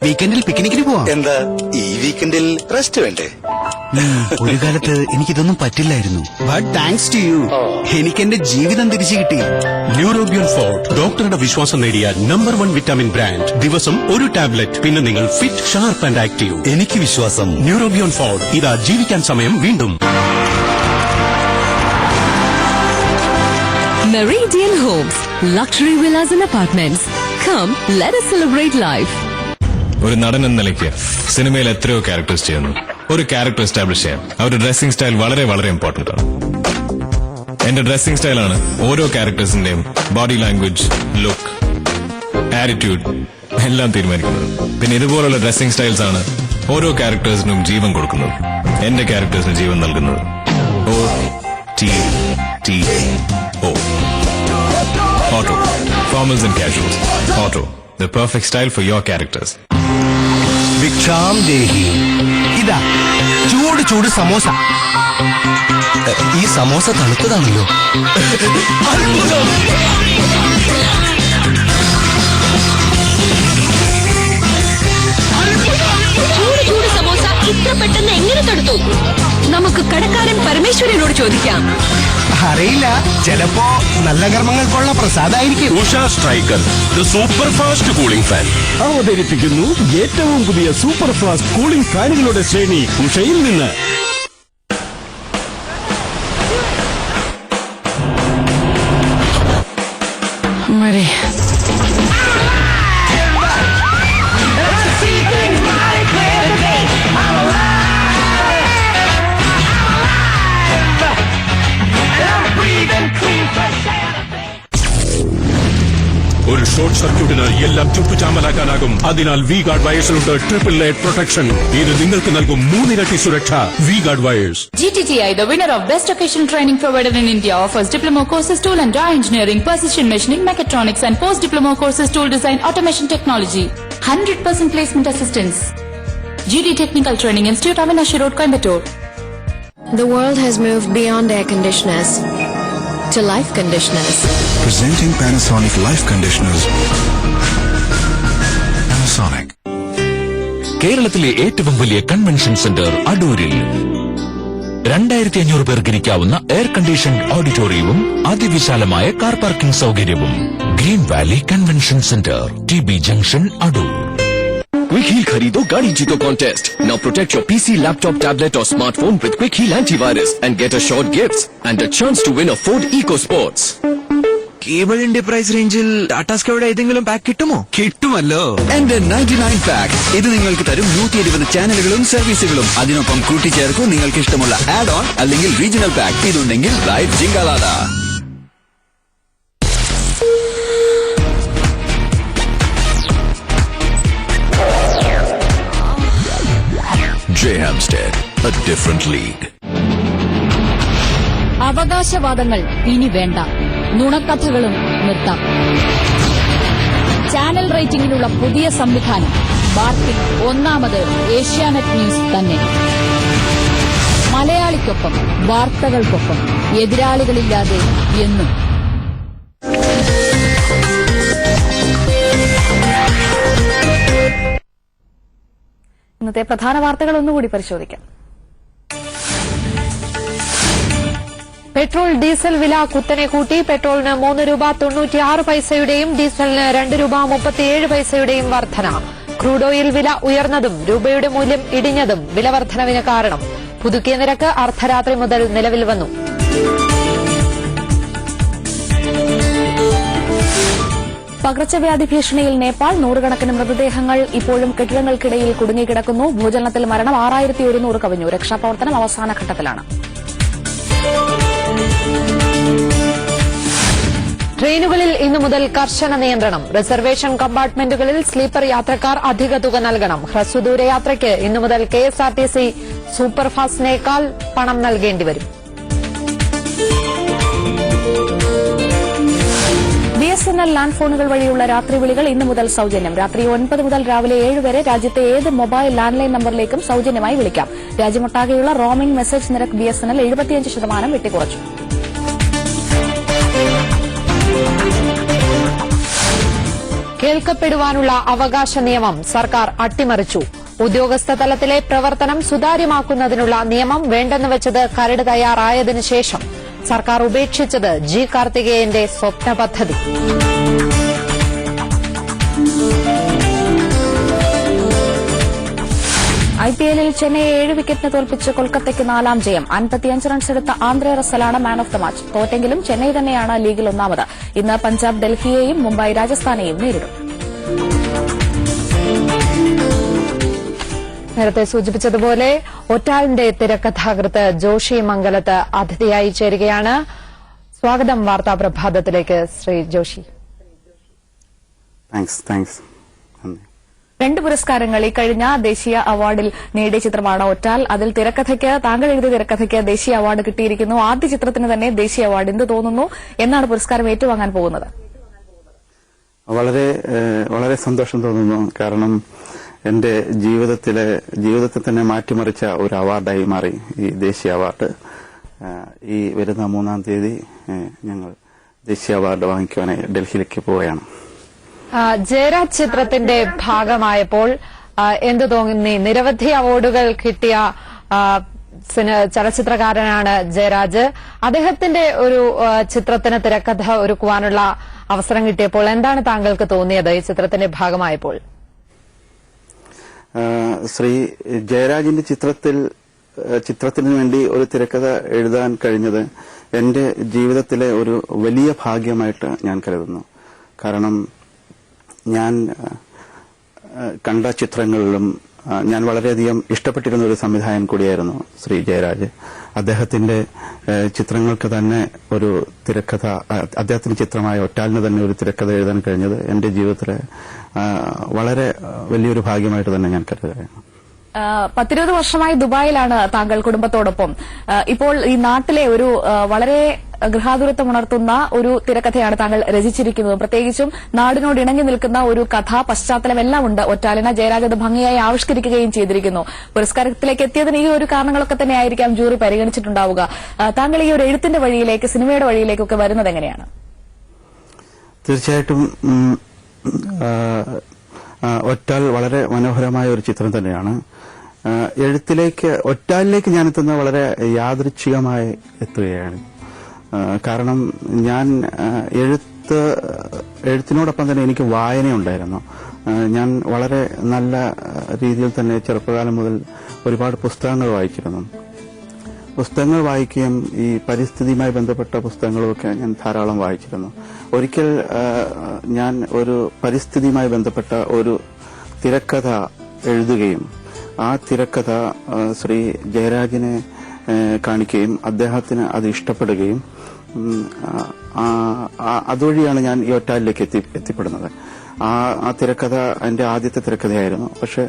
വീക്കെൻഡിൽ പിക്നിക്കിന് പോവാം. എന്താ ഈ വീക്കെൻഡിൽ റെസ്റ്റ് വേണ്ടേ? ഒരു കാലത്ത് എനിക്കിതൊന്നും പറ്റില്ലായിരുന്നു. ബട്ട് താങ്ക്സ് ടു യു എനിക്ക് എന്റെ ജീവിതം തിരിച്ചു കിട്ടി. ന്യൂറോബിയോൺ ഫോർട്ട് ഡോക്ടറുടെ വിശ്വാസം നേടിയ നമ്പർ 1 വിറ്റാമിൻ ബ്രാൻഡ്. ദിവസം ഒരു ടാബ്ലറ്റ്, പിന്നെ നിങ്ങൾ ഫിറ്റ്, ഷാർപ്പ് ആൻഡ് ആക്റ്റീവ്. എനിക്ക് വിശ്വാസം ന്യൂറോബിയോൺ ഫോർട്ട്. ഇതാ ജീവിക്കാൻ സമയം വീണ്ടും. Meridian Homes, luxury villas and apartments. Come, let us celebrate life. ഒരു നടൻ എന്ന നിലയ്ക്ക് സിനിമയിൽ എത്രയോ ക്യാരക്ടേഴ്സ് ചെയ്യുന്നു. ഒരു ക്യാരക്ടർ എസ്റ്റാബ്ലിഷ് ചെയ്യാൻ അവരുടെ ഡ്രസ്സിംഗ് സ്റ്റൈൽ വളരെ വളരെ ഇമ്പോർട്ടന്റ് ആണ്. എന്റെ ഡ്രസ്സിംഗ് സ്റ്റൈലാണ് ഓരോ ക്യാരക്ടേഴ്സിന്റെയും ബോഡി ലാംഗ്വേജ്, ലുക്ക്, ആറ്റിറ്റ്യൂഡ് എല്ലാം തീരുമാനിക്കുന്നത്. പിന്നെ ഇതുപോലുള്ള ഡ്രസ്സിംഗ് സ്റ്റൈൽസ് ആണ് ഓരോ ക്യാരക്ടേഴ്സിനും ജീവൻ കൊടുക്കുന്നത്, എന്റെ ക്യാരക്ടേഴ്സിന് ജീവൻ നൽകുന്നത്. OTTO Auto Formals and Casuals. Auto, the perfect style for your characters. ഭിക്ഷാം ദേഹി. ഇതാ ചൂട് ചൂട് സമോസ. ഈ സമോസ തണുത്തതാണല്ലോ. ചൂട് സമോസ ഇത്ര പെട്ടെന്ന് എങ്ങനെ തടുത്തു? നമുക്ക് കടക്കാരൻ പരമേശ്വരനോട് ചോദിക്കാം. അറിയില്ല, ചിലപ്പോ നല്ല കർമ്മങ്ങൾക്കുള്ള പ്രസാദായിരിക്കും. Usha striker, the super fast cooling fan അവതരിപ്പിക്കുന്നു ഏറ്റവും പുതിയ സൂപ്പർ ഫാസ്റ്റ് കൂളിംഗ് ഫാനുകളുടെ ശ്രേണി ഉഷയിൽ നിന്ന്. ഒരു ഷോർട്ട് സർക്യൂട്ടിന് എല്ലാം ചുട്ടുചാമ്പലാക്കാനാകും. അതിനാൽ വി ഗാർഡ് വയേഴ്സിലുണ്ട് ട്രിപ്പിൾ ലെയർ പ്രൊട്ടക്ഷൻ. ഇത് നിങ്ങൾക്ക് നൽകും 3 ഇരട്ടി സുരക്ഷ. V guard wires. GTTI, the winner of Best Occasional Training Provider in India, offers diploma courses, tool and die engineering, precision machining, mechatronics, and post-diploma courses, tool design, automation technology. 100% placement assistance. GD Technical Training Institute, Avinashi Road, Coimbatore. The world has moved beyond air conditioners to life conditioners. Presenting Panasonic Life Conditioners. Panasonic. കേരളത്തിലെ ഏറ്റവും വലിയ convention centre അടൂരിൽ 2500 പേർക്ക് ഇരിക്കാവുന്ന air condition ഓഡിറ്റോറിയവും അതിവിശാലമായ car parking സൗകര്യവും. Green Valley convention centre, TB junction, Adoor. Quick Heal Kharido Gaadi Jeeto contest. Now protect your PC, laptop, tablet or smartphone with Quick Heal antivirus and get assured gifts and a chance to win a Ford EcoSports. കേബിളിന്റെ price റേഞ്ചിൽ ടാറ്റാ സ്കൈയുടെ ഏതെങ്കിലും pack കിട്ടുമോ? കിട്ടുമല്ലോ. എന്റെ 99 pack. ഇത് നിങ്ങൾക്ക് തരും 120 ചാനലുകളും സർവീസുകളും. അതിനൊപ്പം കൂട്ടിച്ചേർക്കും നിങ്ങൾക്ക് ഇഷ്ടമുള്ള ആഡ് ഓൺ അല്ലെങ്കിൽ റീജിയണൽ പാക്ക്. ഇതുണ്ടെങ്കിൽ ലൈഫ് ജിങ്കാലാദ. J Hampstead, a different league. അവകാശവാദങ്ങൾ ഇനി വേണ്ട, നുണക്കഥകളും നിർത്താം. ചാനൽ റേറ്റിംഗിലുള്ള പുതിയ സംവിധാനം വാർത്തയിൽ ഒന്നാമത് ഏഷ്യാനെറ്റ് ന്യൂസ് തന്നെ. മലയാളിക്കൊപ്പം, വാർത്തകൾക്കൊപ്പം, എതിരാളികളില്ലാതെ എന്നും. ഇന്നത്തെ പ്രധാന വാർത്തകൾ ഒന്നുകൂടി പരിശോധിക്കാം. പെട്രോൾ ഡീസൽ വില കുത്തനെ കൂട്ടി. പെട്രോളിന് 3 രൂപ 96 പൈസയുടെയും ഡീസലിന് 2 രൂപ 37 പൈസയുടെയും വർധന. ക്രൂഡ് ഓയിൽ വില ഉയർന്നതും രൂപയുടെ മൂല്യം ഇടിഞ്ഞതും വില വർധനവിന് കാരണം. പുതുക്കിയ നിരക്ക് അർദ്ധരാത്രി മുതൽ നിലവിൽ വന്നു. പകർച്ചവ്യാധി ഭീഷണിയിൽ നേപ്പാൾ. 100 കണക്കിന് മൃതദേഹങ്ങൾ ഇപ്പോഴും കെട്ടിടങ്ങൾക്കിടയിൽ കുടുങ്ങിക്കിടക്കുന്നു. ഭൂചലനത്തിൽ മരണം 6100 കവിഞ്ഞു. രക്ഷാപ്രവർത്തനം അവസാന ഘട്ടത്തിലാണ്. ട്രെയിനുകളിൽ ഇന്നു മുതൽ കർശന നിയന്ത്രണം. റിസർവേഷൻ കമ്പാർട്ട്മെന്റുകളിൽ സ്ലീപ്പർ യാത്രക്കാർ അധിക തുക നൽകണം. ഹ്രസ്വദൂര യാത്രയ്ക്ക് ഇന്നു മുതൽ KSRTC സൂപ്പർഫാസ്റ്റിനേക്കാൾ പണം നൽകേണ്ടിവരും. BSNL ലാൻഡ് ഫോണുകൾ വഴിയുള്ള രാത്രി വിളികൾ ഇന്നു മുതൽ സൌജന്യം. രാത്രി 9 മുതൽ രാവിലെ 7 വരെ രാജ്യത്തെ ഏത് മൊബൈൽ ലാൻഡ് ലൈൻ നമ്പറിലേക്കും സൌജന്യമായി വിളിക്കാം. രാജ്യമൊട്ടാകെയുള്ള റോമിംഗ് മെസ്സേജ് നിരക്ക് BSNL 75% വെട്ടിക്കുറച്ചു. കേൾക്കപ്പെടുവാനുള്ള അവകാശ നിയമം സർക്കാർ അട്ടിമറിച്ചു. ഉദ്യോഗസ്ഥ തലത്തിലെ പ്രവർത്തനം സുതാര്യമാക്കുന്നതിനുള്ള നിയമം വേണ്ടെന്ന് വെച്ചത് കരട് തയ്യാറായതിനു ശേഷം സർക്കാർ ഉപേക്ഷിച്ചത് ജി കാർത്തികേയന്റെ സ്വപ്ന പദ്ധതി. IPL-ൽ ചെന്നൈയെ 7 വിക്കറ്റിന് തോൽപ്പിച്ച് കൊൽക്കത്തയ്ക്ക് 4-ാം ജയം. 55 റൺസെടുത്ത ആന്ദ്രെ റസ്സലാണ് മാൻ ഓഫ് ദ മാച്ച്. തോറ്റെങ്കിലും ചെന്നൈ തന്നെയാണ് ലീഗിൽ ഒന്നാമത്. ഇന്ന് പഞ്ചാബ് ഡൽഹിയെയും മുംബൈ രാജസ്ഥാനെയും നേരിടും. നേരത്തെ സൂചിപ്പിച്ചതുപോലെ ഒറ്റാലിന്റെ തിരക്കഥാകൃത്ത് ജോഷി മംഗലത്ത് അതിഥിയായി ചേരുകയാണ്. സ്വാഗതം വാർത്താ പ്രഭാതത്തിലേക്ക് ശ്രീ ജോഷി. താങ്ക്സ്. 2 പുരസ്കാരങ്ങൾ ഈ കഴിഞ്ഞ ദേശീയ അവാർഡിൽ നേടിയ ചിത്രമാണ് ഒറ്റാൽ. അതിൽ താങ്കൾ എഴുതിയ തിരക്കഥയ്ക്ക് ദേശീയ അവാർഡ് കിട്ടിയിരിക്കുന്നു. ആദ്യ ചിത്രത്തിന് തന്നെ ദേശീയ അവാർഡ്. എന്ത് തോന്നുന്നു? എന്നാണ് പുരസ്കാരം ഏറ്റുവാങ്ങാൻ പോകുന്നത്? വളരെ സന്തോഷം തോന്നുന്നു. കാരണം എന്റെ ജീവിതത്തെ തന്നെ മാറ്റിമറിച്ച ഒരു അവാർഡായി മാറി ഈ ദേശീയ അവാർഡ്. ഈ വരുന്ന 3-ാം തീയതി ഞങ്ങൾ ദേശീയ അവാർഡ് വാങ്ങിക്കുവാനായി ഡൽഹിയിലേക്ക് പോവുകയാണ്. ജയരാജ് ചിത്രത്തിന്റെ ഭാഗമായപ്പോൾ എന്തു തോന്നി? നിരവധി അവാർഡുകൾ കിട്ടിയ ചലച്ചിത്രകാരനാണ് ജയരാജ്. അദ്ദേഹത്തിന്റെ ഒരു ചിത്രത്തിന് തിരക്കഥ ഒരുക്കുവാനുള്ള അവസരം കിട്ടിയപ്പോൾ എന്താണ് താങ്കൾക്ക് തോന്നിയത് ഈ ചിത്രത്തിന്റെ ഭാഗമായപ്പോൾ? ശ്രീ ജയരാജിന്റെ ചിത്രത്തിന് വേണ്ടി ഒരു തിരക്കഥ എഴുതാൻ കഴിഞ്ഞത് എന്റെ ജീവിതത്തിലെ ഒരു വലിയ ഭാഗ്യമായിട്ട് ഞാൻ കരുതുന്നു. കാരണം ഞാൻ കണ്ട ചിത്രങ്ങളിലും ഞാൻ വളരെയധികം ഇഷ്ടപ്പെട്ടിരുന്ന ഒരു സംവിധായകൻ കൂടിയായിരുന്നു ശ്രീ ജയരാജ്. അദ്ദേഹത്തിന്റെ ചിത്രങ്ങൾക്ക് തന്നെ ഒരു തിരക്കഥ, അദ്ദേഹത്തിന്റെ ചിത്രമായ ഒറ്റാലിന് തന്നെ ഒരു തിരക്കഥ എഴുതാൻ കഴിഞ്ഞത് എന്റെ ജീവിതത്തിലെ വളരെ വലിയൊരു ഭാഗ്യമായിട്ട് തന്നെ ഞാൻ കരുതുകയാണ്. 10-20 വർഷമായി ദുബായിലാണ് താങ്കൾ കുടുംബത്തോടൊപ്പം. ഇപ്പോൾ ഈ നാട്ടിലെ ഒരു വളരെ ഗൃഹാതുരത്വമുണർത്തുന്ന ഒരു തിരക്കഥയാണ് താങ്കൾ രചിച്ചിരിക്കുന്നത്. പ്രത്യേകിച്ചും നാടിനോട് ഇണങ്ങി നിൽക്കുന്ന ഒരു കഥാ പശ്ചാത്തലമെല്ലാം ഉണ്ട് ഒറ്റാലിന്. ജയരാജ് അത് ഭംഗിയായി ആവിഷ്കരിക്കുകയും ചെയ്തിരിക്കുന്നു. പുരസ്കാരത്തിലേക്ക് എത്തിയതിന് ഈ ഒരു കാരണങ്ങളൊക്കെ തന്നെയായിരിക്കാം ജൂറി പരിഗണിച്ചിട്ടുണ്ടാവുക. താങ്കൾ ഈ ഒരു എഴുത്തിന്റെ വഴിയിലേക്ക്, സിനിമയുടെ വഴിയിലേക്കൊക്കെ വരുന്നത് എങ്ങനെയാണ്? തീർച്ചയായിട്ടും ഒറ്റാൽ വളരെ മനോഹരമായ ഒരു ചിത്രം തന്നെയാണ്. ഒറ്റാലിലേക്ക് ഞാൻ എത്തുന്നത് വളരെ യാദൃച്ഛികമായി എത്തുകയാണ്. കാരണം ഞാൻ എഴുത്തിനോടൊപ്പം തന്നെ എനിക്ക് വായനയുണ്ടായിരുന്നു. ഞാൻ വളരെ നല്ല രീതിയിൽ തന്നെ ചെറുപ്പകാലം മുതൽ ഒരുപാട് പുസ്തകങ്ങൾ വായിച്ചിരുന്നു. പുസ്തകങ്ങൾ വായിക്കുകയും ഈ പരിസ്ഥിതിയുമായി ബന്ധപ്പെട്ട പുസ്തകങ്ങളുമൊക്കെ ഞാൻ ധാരാളം വായിച്ചിരുന്നു. ഒരിക്കൽ ഞാൻ ഒരു പരിസ്ഥിതിയുമായി ബന്ധപ്പെട്ട ഒരു തിരക്കഥ എഴുതുകയും ആ തിരക്കഥ ശ്രീ ജയരാജിനെ കാണിക്കുകയും അദ്ദേഹത്തിന് അത് ഇഷ്ടപ്പെടുകയും അതുവഴിയാണ് ഞാൻ ഈ ഒറ്റാലിലേക്ക് എത്തിപ്പെടുന്നത്. ആ തിരക്കഥ എന്റെ ആദ്യത്തെ തിരക്കഥയായിരുന്നു. പക്ഷെ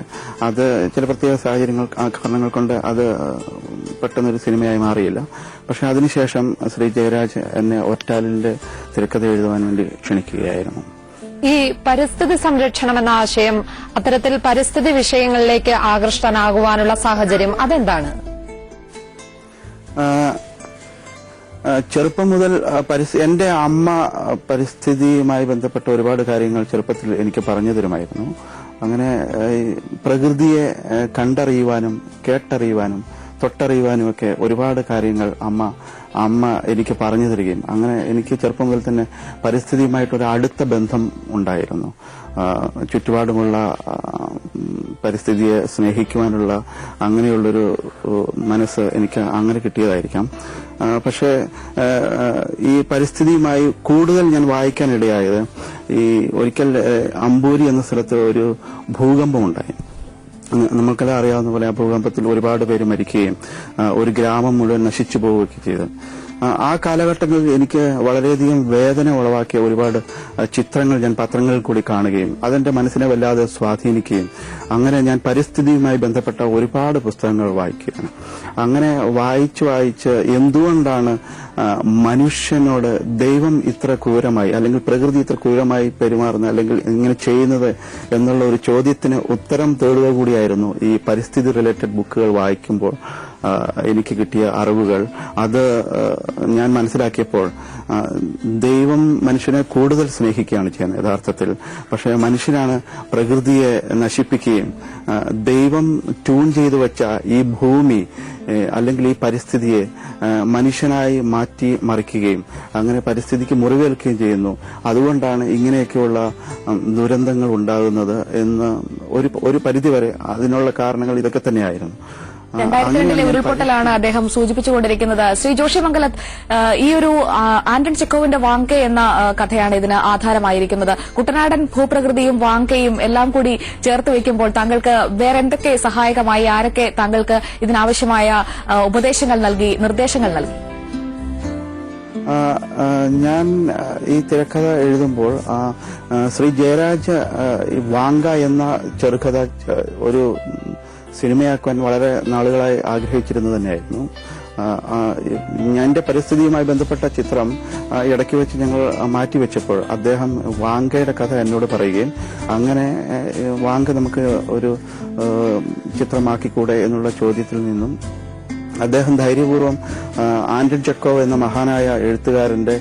അത് ചില പ്രത്യേക കാരണങ്ങൾ കൊണ്ട് അത് പെട്ടെന്നൊരു സിനിമയായി മാറിയില്ല. പക്ഷെ അതിനുശേഷം ശ്രീ ജയരാജ് എന്നെ ഒറ്റാലിന്റെ തിരക്കഥ എഴുതുവാൻ വേണ്ടി ക്ഷണിക്കുകയായിരുന്നു. ഈ പരിസ്ഥിതി സംരക്ഷണം എന്ന ആശയം, അത്തരത്തിൽ പരിസ്ഥിതി വിഷയങ്ങളിലേക്ക് ആകൃഷ്ടനാകുവാനുള്ള സാഹചര്യം അതെന്താണ്? ചെറുപ്പം മുതൽ എന്റെ അമ്മ പരിസ്ഥിതിയുമായി ബന്ധപ്പെട്ട ഒരുപാട് കാര്യങ്ങൾ ചെറുപ്പത്തിൽ എനിക്ക് പറഞ്ഞു തരുമായിരുന്നു. അങ്ങനെ പ്രകൃതിയെ കണ്ടറിയുവാനും കേട്ടറിയുവാനും തൊട്ടറിയുവാനും ഒക്കെ ഒരുപാട് കാര്യങ്ങൾ അമ്മ എനിക്ക് പറഞ്ഞു തരികയും അങ്ങനെ എനിക്ക് ചെറുപ്പം മുതൽ തന്നെ പരിസ്ഥിതിയുമായിട്ടൊരു അടുത്ത ബന്ധം ഉണ്ടായിരുന്നു. ചുറ്റുപാടുമുള്ള പരിസ്ഥിതിയെ സ്നേഹിക്കുവാനുള്ള അങ്ങനെയുള്ളൊരു മനസ്സ് എനിക്ക് അങ്ങനെ കിട്ടിയതായിരിക്കാം. പക്ഷേ ഈ പരിസ്ഥിതിയുമായി കൂടുതൽ ഞാൻ വായിക്കാനിടയായത് ഒരിക്കൽ അമ്പൂരി എന്ന സ്ഥലത്ത് ഒരു ഭൂകമ്പമുണ്ടായി. നമ്മൾക്കെല്ലാം അറിയാവുന്ന പോലെ ആ ഭൂകമ്പത്തിൽ ഒരുപാട് പേര് മരിക്കുകയും ഒരു ഗ്രാമം മുഴുവൻ നശിച്ചു പോവുകയൊക്കെ ചെയ്തു. ആ കാലഘട്ടങ്ങളിൽ എനിക്ക് വളരെയധികം വേദന ഉളവാക്കിയ ഒരുപാട് ചിത്രങ്ങൾ ഞാൻ പത്രങ്ങളിൽ കൂടി കാണുകയും അതെന്റെ മനസ്സിനെ വല്ലാതെ സ്വാധീനിക്കുകയും അങ്ങനെ ഞാൻ പരിസ്ഥിതിയുമായി ബന്ധപ്പെട്ട ഒരുപാട് പുസ്തകങ്ങൾ വായിക്കുകയാണ്. അങ്ങനെ വായിച്ച് എന്തുകൊണ്ടാണ് മനുഷ്യനോട് ദൈവം ഇത്ര ക്രൂരമായി അല്ലെങ്കിൽ പ്രകൃതി ഇത്ര ക്രൂരമായി പെരുമാറുന്നത് അല്ലെങ്കിൽ ഇങ്ങനെ ചെയ്യുന്നത് എന്നുള്ള ഒരു ചോദ്യത്തിന് ഉത്തരം തേടുക കൂടിയായിരുന്നു ഈ പരിസ്ഥിതി റിലേറ്റഡ് ബുക്കുകൾ വായിക്കുമ്പോൾ എനിക്ക് കിട്ടിയ അറിവുകൾ. അത് ഞാൻ മനസ്സിലാക്കിയപ്പോൾ ദൈവം മനുഷ്യനെ കൂടുതൽ സ്നേഹിക്കുകയാണ് ചെയ്യുന്നത് യഥാർത്ഥത്തിൽ. പക്ഷെ മനുഷ്യനാണ് പ്രകൃതിയെ നശിപ്പിക്കുകയും ദൈവം ട്യൂൺ ചെയ്തു വെച്ച ഈ ഭൂമി അല്ലെങ്കിൽ ഈ പരിസ്ഥിതിയെ മനുഷ്യനായി മാറ്റി മറിക്കുകയും അങ്ങനെ പരിസ്ഥിതിക്ക് മുറിവേൽക്കുകയും ചെയ്യുന്നു. അതുകൊണ്ടാണ് ഇങ്ങനെയൊക്കെയുള്ള ദുരന്തങ്ങൾ ഉണ്ടാകുന്നത് എന്ന് ഒരു പരിധിവരെ അതിനുള്ള കാരണങ്ങൾ ഇതൊക്കെ തന്നെയായിരുന്നു. 2002 ഉരുൾപൊട്ടലാണ് അദ്ദേഹം സൂചിപ്പിച്ചുകൊണ്ടിരിക്കുന്നത്. ശ്രീ ജോഷി മംഗലത്ത്, ഈ ഒരു ആന്റൺ ചെക്കോവിന്റെ വാങ്കെ എന്ന കഥയാണ് ഇതിന് ആധാരമായിരിക്കുന്നത്. കുട്ടനാടൻ ഭൂപ്രകൃതിയും വാങ്കയും എല്ലാം കൂടി ചേർത്ത് വയ്ക്കുമ്പോൾ താങ്കൾക്ക് വേറെ എന്തൊക്കെ സഹായകമായി, ആരൊക്കെ താങ്കൾക്ക് ഇതിനാവശ്യമായ ഉപദേശങ്ങൾ നൽകി, നിർദ്ദേശങ്ങൾ നൽകി? ഞാൻ ഈ തിരക്കഥ എഴുതുമ്പോൾ ശ്രീ ജയരാജ് വാങ്ക എന്ന ചെറുകഥ ഒരു സിനിമയാക്കുവാൻ വളരെ നാളുകളായി ആഗ്രഹിച്ചിരുന്നത് തന്നെയായിരുന്നു. എന്റെ പരിസ്ഥിതിയുമായി ബന്ധപ്പെട്ട ചിത്രം ഇടയ്ക്ക് വെച്ച് ഞങ്ങൾ മാറ്റിവെച്ചപ്പോൾ അദ്ദേഹം വാങ്കയുടെ കഥ എന്നോട് പറയുകയും അങ്ങനെ വാങ്ക നമുക്ക് ഒരു ചിത്രമാക്കിക്കൂടെ എന്നുള്ള ചോദ്യത്തിൽ നിന്നും അദ്ദേഹം ധൈര്യപൂർവ്വം ആന്റൺ ചെക്കോവ് എന്ന മഹാനായ എഴുത്തുകാരന്റെ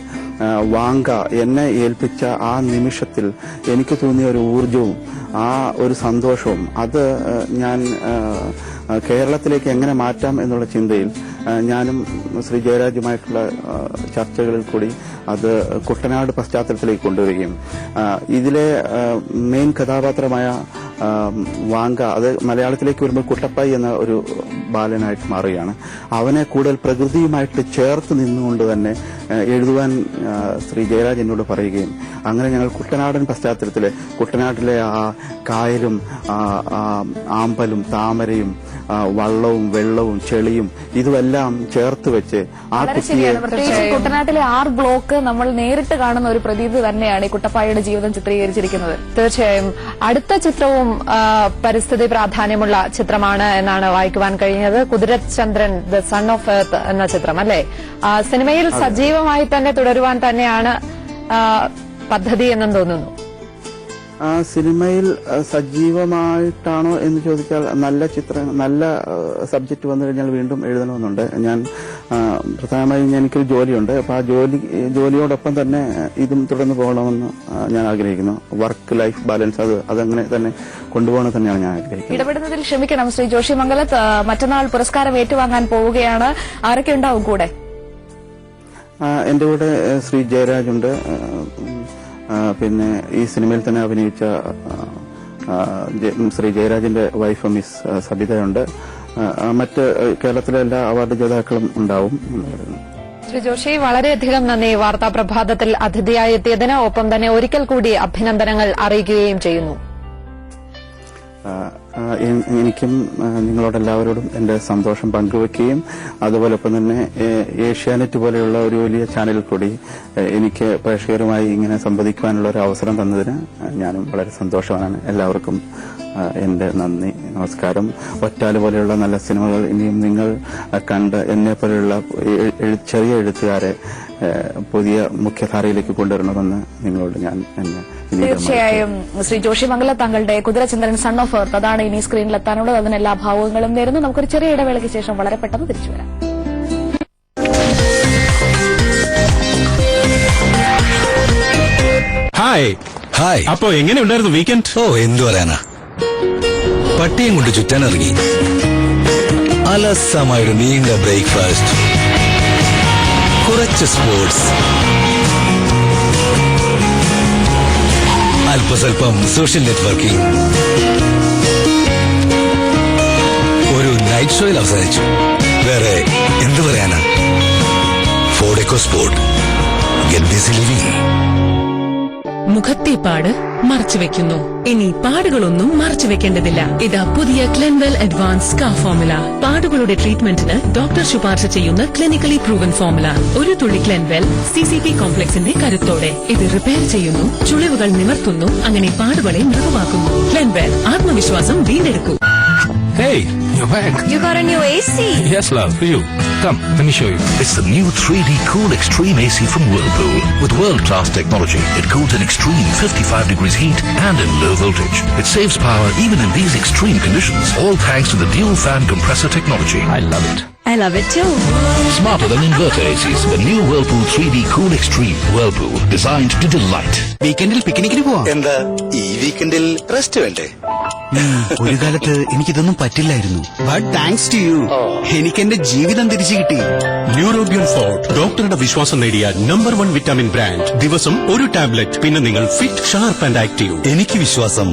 വാങ്ക എന്നെ ഏൽപ്പിച്ച ആ നിമിഷത്തിൽ എനിക്ക് തോന്നിയ ഒരു ഊർജവും ആ ഒരു സന്തോഷവും അത് ഞാൻ കേരളത്തിലേക്ക് എങ്ങനെ മാറ്റാം എന്നുള്ള ചിന്തയിൽ ഞാനും ശ്രീ ജയരാജുമായിട്ടുള്ള ചർച്ചകളിൽ കൂടി അത് കുട്ടനാട് പശ്ചാത്തലത്തിലേക്ക് കൊണ്ടുവരികയും ഇതിലെ മെയിൻ കഥാപാത്രമായ വാങ്ക അത് മലയാളത്തിലേക്ക് വരുമ്പോൾ കുട്ടപ്പായി എന്ന ഒരു ബാലനായിട്ട് മാറുകയാണ്. അവനെ കൂടുതൽ പ്രകൃതിയുമായിട്ട് ചേർത്ത് നിന്നുകൊണ്ട് തന്നെ എഴുതുവാൻ ശ്രീ ജയരാജ് എന്നോട് പറയുകയും അങ്ങനെ ഞങ്ങൾ കുട്ടനാടൻ പശ്ചാത്തലത്തിലെ കുട്ടനാട്ടിലെ ആ കായലും ആമ്പലും താമരയും വള്ളവും വെള്ളവും ചെളിയും ഇതുമെല്ലാം ചേർത്ത് വെച്ച് ആ പ്രത്യേകിച്ച് കുട്ടനാട്ടിലെ 6 ബ്ലോക്ക് നമ്മൾ നേരിട്ട് കാണുന്ന ഒരു പ്രതീതി തന്നെയാണ് ഈ കുട്ടപ്പായുടെ ജീവിതം ചിത്രീകരിച്ചിരിക്കുന്നത്. തീർച്ചയായും അടുത്ത ചിത്രവും പരിസ്ഥിതി പ്രാധാന്യമുള്ള ചിത്രമാണ് എന്നാണ് വായിക്കുവാൻ കഴിഞ്ഞത്. കുതിരചന്ദ്രൻ ദ സൺ ഓഫ് എർത്ത് എന്ന ചിത്രം അല്ലേ? സിനിമയിൽ സജീവമായി തന്നെ തുടരുവാൻ തന്നെയാണ് പദ്ധതി എന്നും തോന്നുന്നു. സിനിമയിൽ സജീവമായിട്ടാണോ എന്ന് ചോദിച്ചാൽ നല്ല സബ്ജക്ട് വന്നു കഴിഞ്ഞാൽ വീണ്ടും എഴുതണമെന്നുണ്ട്. ഞാൻ പ്രധാനമായും എനിക്കൊരു ജോലിയുണ്ട്. അപ്പൊ ആ ജോലിയോടൊപ്പം തന്നെ ഇതും തുടർന്ന് പോകണമെന്ന് ഞാൻ ആഗ്രഹിക്കുന്നു. വർക്ക് ലൈഫ് ബാലൻസ് അതങ്ങനെ തന്നെ കൊണ്ടുപോകണം തന്നെയാണ് ഞാൻ ആഗ്രഹിക്കുന്നത്. ഇടപെടുന്നതിൽ ക്ഷമിക്കണം ശ്രീ ജോഷി മംഗലത്ത്. മറ്റന്നാൾ പുരസ്കാരം ഏറ്റുവാങ്ങാൻ പോവുകയാണ്. ആരൊക്കെ ഉണ്ടാവും കൂടെ? എന്റെ കൂടെ ശ്രീ ജയരാജ് ഉണ്ട്. പിന്നെ ഈ സിനിമയിൽ തന്നെ അഭിനയിച്ച ശ്രീ ജയരാജിന്റെ വൈഫ് മിസ് സബിതയുണ്ട്. മറ്റ് കേരളത്തിലെ എല്ലാ അവാർഡ് ജേതാക്കളും ഉണ്ടാവും. ശ്രീ ജോഷി, വളരെയധികം നന്ദി വാർത്താ പ്രഭാതത്തിൽ അതിഥിയായി എത്തിയതിന്. ഒപ്പം തന്നെ ഒരിക്കൽ കൂടി അഭിനന്ദനങ്ങൾ അറിയിക്കുകയും ചെയ്യുന്നു. എനിക്കും നിങ്ങളോടെല്ലാവരോടും എന്റെ സന്തോഷം പങ്കുവെക്കുകയും അതുപോലൊപ്പം തന്നെ ഏഷ്യാനെറ്റ് പോലെയുള്ള ഒരു വലിയ ചാനലിൽ കൂടി എനിക്ക് പ്രേക്ഷകരുമായി ഇങ്ങനെ സംവദിക്കുവാനുള്ള ഒരു അവസരം തന്നതിന് ഞാനും വളരെ സന്തോഷവാനാണ്. എല്ലാവർക്കും എന്റെ നന്ദി, നമസ്കാരം. ഒറ്റാല് പോലെയുള്ള നല്ല സിനിമകൾ ഇനിയും നിങ്ങൾ കണ്ട് എന്നെ പോലെയുള്ള ചെറിയ എഴുത്തുകാരെ പുതിയ മുഖ്യധാരയിലേക്ക് കൊണ്ടുവരണമെന്ന് നിങ്ങളോട് ഞാൻ തീർച്ചയായും ശ്രീ ജോഷി മംഗലത്ത് താങ്കളുടെ കുതിരചന്ദ്രൻ സൺ ഓഫ് എർത്ത് അതാണ് ഇനി സ്ക്രീനിലെത്താനുള്ളത്. അതിന് എല്ലാ ഭാവങ്ങളും നേരുന്നു. നമുക്കൊരു ചെറിയ ഇടവേളയ്ക്ക് ശേഷം വളരെ പെട്ടെന്ന് തിരിച്ചു വരാം. ഹായ്. അപ്പോ എങ്ങനെയുണ്ടായിരുന്നു വീക്കെൻഡ്? എന്തു പറയാനാ, പട്ടിയും കൊണ്ട് ചുറ്റാനിറങ്ങി. അലസമായൊരു നീണ്ട ബ്രേക്ക്ഫാസ്റ്റ്, കുറച്ച് സ്പോർട്സ്, അല്പസ്വല്പം സോഷ്യൽ നെറ്റ്വർക്കിംഗ്. ഒരു നൈറ്റ് ഷോയിൽ അവസാനിച്ചു. വേറെ എന്തു പറയാനാ? ഫോഡെക്കോ സ്പോർട്ട്, ഗെറ്റ് ബിസി ലിവിംഗ്. മുഖത്തെ പാട് മറച്ചുവെക്കുന്നു. ഇനി പാടുകളൊന്നും മറച്ചുവെക്കേണ്ടതില്ല. ഇതാ പുതിയ ക്ലെൻവെൽ അഡ്വാൻസ് സ്കാർ ഫോർമുല. പാടുകളുടെ ട്രീറ്റ്മെന്റിന് ഡോക്ടർ ശുപാർശ ചെയ്യുന്ന ക്ലിനിക്കലി പ്രൂവൻ ഫോർമുല. ഒരു തുള്ളി ക്ലെൻവെൽ CCP കോംപ്ലക്സിന്റെ കരുത്തോടെ ഇത് റിപ്പയർ ചെയ്യുന്നു, ചുളിവുകൾ നിവർത്തുന്നു, അങ്ങനെ പാടുകളെ മൃദുവാക്കുന്നു. ക്ലെൻവെൽ, ആത്മവിശ്വാസം വീണ്ടെടുക്കൂ. Hey, you're back. You got a new AC. Yes, love, for you. Come, let me show you. It's the new 3D Cool Extreme AC from Whirlpool. With world-class technology, it cools in extreme 55 degrees heat and in low voltage. It saves power even in these extreme conditions, all thanks to the dual fan compressor technology. I love it. I love it too. Smarter than inverter ACs, the new Whirlpool 3D Cool Extreme. Whirlpool, designed to delight. വീക്കെൻഡിൽ പിക്നിക്കിന് പോവാം. എന്താ ഈ വീക്കെൻഡിൽ rest വേണ്ടേ? ഒരു കാലത്ത് എനിക്കിതൊന്നും പറ്റില്ലായിരുന്നു. ബട്ട് താങ്ക്സ് ടു യു എനിക്ക് എന്റെ ജീവിതം തിരിച്ചു കിട്ടി. ന്യൂറോബിയൻ ഫോർട്ട് ഡോക്ടറുടെ വിശ്വാസം നേടിയ നമ്പർ 1 വിറ്റാമിൻ ബ്രാൻഡ്. ദിവസം ഒരു ടാബ്ലറ്റ്, പിന്നെ നിങ്ങൾ ഫിറ്റ്, ഷാർപ്പ് ആൻഡ് ആക്റ്റീവ്. എനിക്ക് വിശ്വാസം